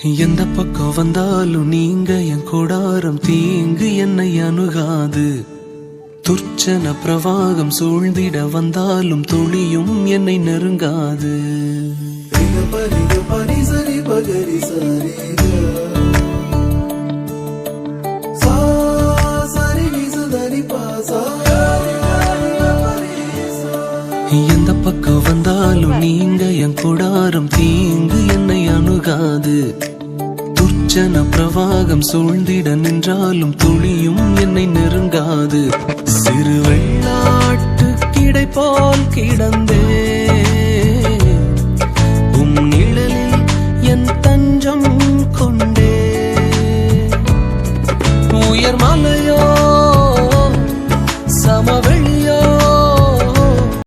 எந்த பக்கம் வந்தாலும் நீங்க என் கூடாரம் தீங்கு என்னை அணுகாது. துர்ச்சன பிரவாகம் சூழ்ந்திட வந்தாலும் துளியும் என்னை நெருங்காது. எந்த பக்கம் வந்தாலும் நீங்க என் கூடாரம் தீங்கு என்னை அணுகாது. துர்ச்சன பிரவாகம் சூழ்ந்திட நின்றாலும் துளியும் என்னை நெருங்காது. சிறு வெள்ளாட்டு கிடை போல் கிடந்தே